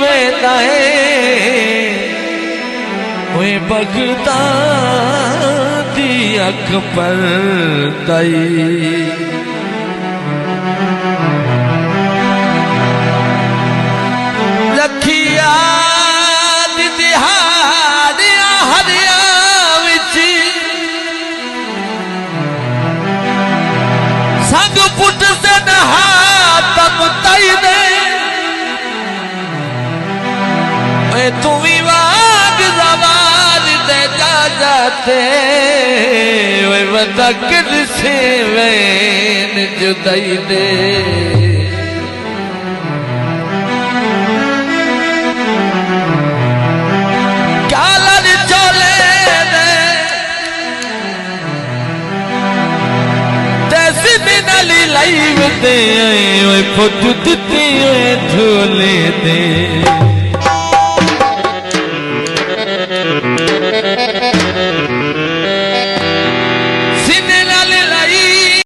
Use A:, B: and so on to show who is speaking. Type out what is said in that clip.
A: वेंदा वे बगदा दी अख पर तई लखिया दी दिहाड़िया हरिया विच संग पुट से नहा तम तई दे वे तुम्ही वाग जवान दे जा जाते वे वतक से वैन जुदाई दे कालन चोले दे तेसी बिनली लाई दे वे फुट दिती वे झोले दे